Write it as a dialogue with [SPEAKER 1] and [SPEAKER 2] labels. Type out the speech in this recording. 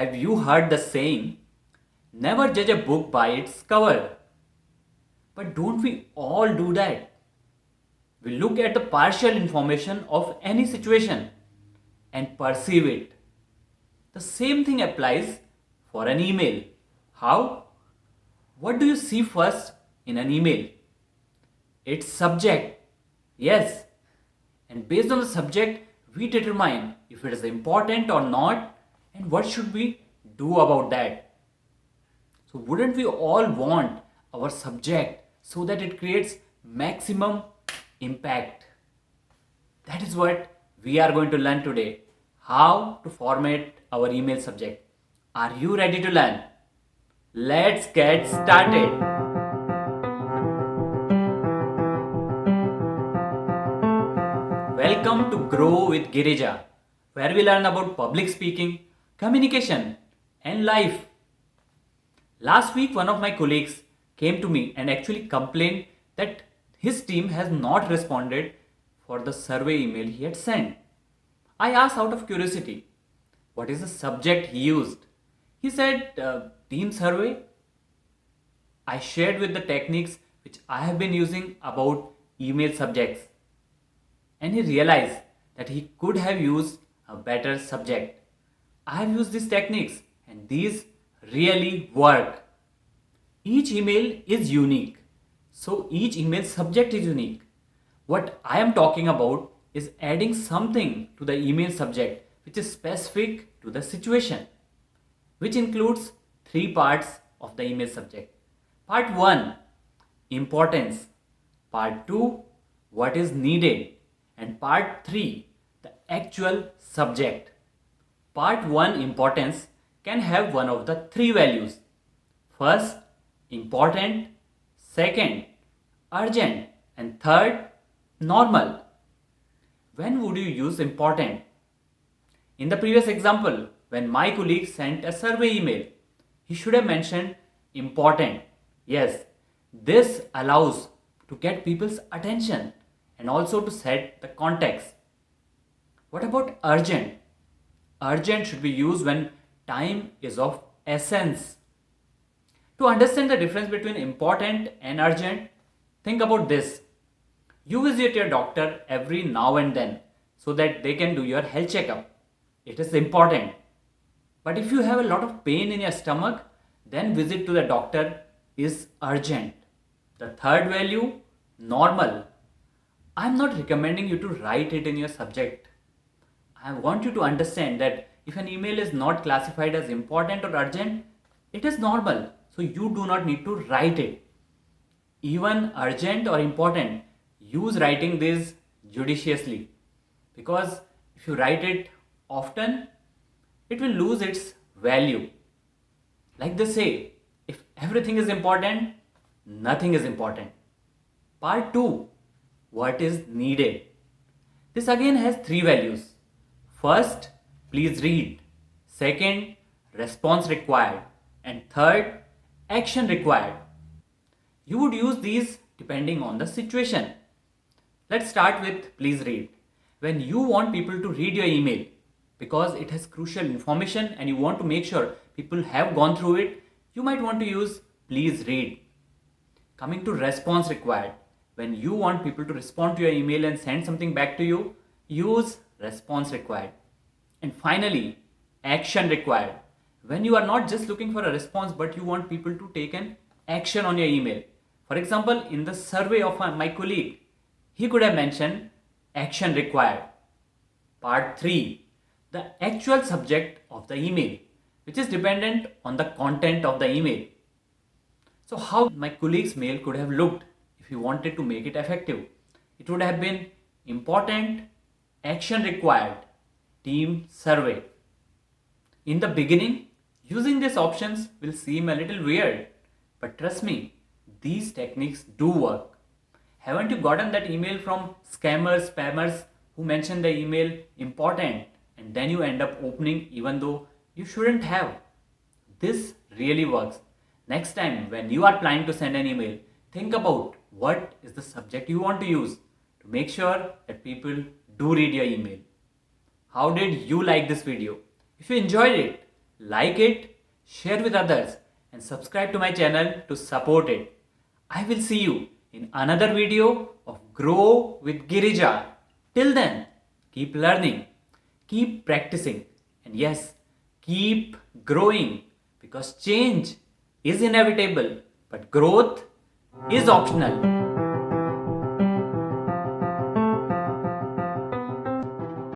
[SPEAKER 1] Have you heard the saying, never judge a book by its cover? But don't we all do that? We look at the partial information of any situation and perceive it. The same thing applies for an email. How? What do you see first in an email? Its subject. Yes. And based on the subject, we determine if it is important or not and what should we do about that. So wouldn't we all want our subject so that it creates maximum impact? That is what we are going to learn today. How to format our email subject. Are you ready to learn? Let's get started. Welcome to Grow with Girija, where we learn about public speaking, communication, and life. Last week, one of my colleagues came to me and actually complained that his team has not responded for the survey email he had sent. I asked out of curiosity, what is the subject he used? He said, team survey. I shared with the techniques which I have been using about email subjects, and he realized that he could have used a better subject. I have used these techniques and these really work. Each email is unique, so each email subject is unique. What I am talking about is adding something to the email subject which is specific to the situation, which includes three parts of the email subject. Part 1, importance. Part 2, what is needed. And part 3, the actual subject. Part 1, importance, can have one of the three values. First, important. Second, urgent. And third, normal. When would you use important? In the previous example, when my colleague sent a survey email, he should have mentioned important. Yes, this allows to get people's attention and also to set the context. What about urgent? Urgent should be used when time is of essence. To understand the difference between important and urgent, think about this. You visit your doctor every now and then so that they can do your health checkup. It is important. But if you have a lot of pain in your stomach, then visit to the doctor is urgent. The third value, normal. I am not recommending you to write it in your subject. I want you to understand that if an email is not classified as important or urgent, it is normal. So you do not need to write it. Even urgent or important, use writing this judiciously. Because if you write it often, it will lose its value. Like they say, if everything is important, nothing is important. Part 2, what is needed. This again has three values. First, please read. Second, response required. And third, action required. You would use these depending on the situation. Let's start with please read. When you want people to read your email because it has crucial information and you want to make sure people have gone through it, you might want to use please read. Coming to response required. When you want people to respond to your email and send something back to you, use response required. And finally, action required. When you are not just looking for a response but you want people to take an action on your email. For example, in the survey of my colleague, he could have mentioned action required. Part 3, the actual subject of the email, which is dependent on the content of the email. So how my colleague's mail could have looked if he wanted to make it effective? It would have been important, action required, team survey. In the beginning, using these options will seem a little weird, but trust me, these techniques do work. Haven't you gotten that email from scammers, spammers who mention the email important and then you end up opening even though you shouldn't have? This really works. Next time when you are planning to send an email, think about what is the subject you want to use to make sure that people do read your email. How did you like this video? If you enjoyed it, like it, share with others, and subscribe to my channel to support it. I will see you in another video of Grow with Girija. Till then, keep learning, keep practicing, and yes, keep growing because change is inevitable, but growth is optional.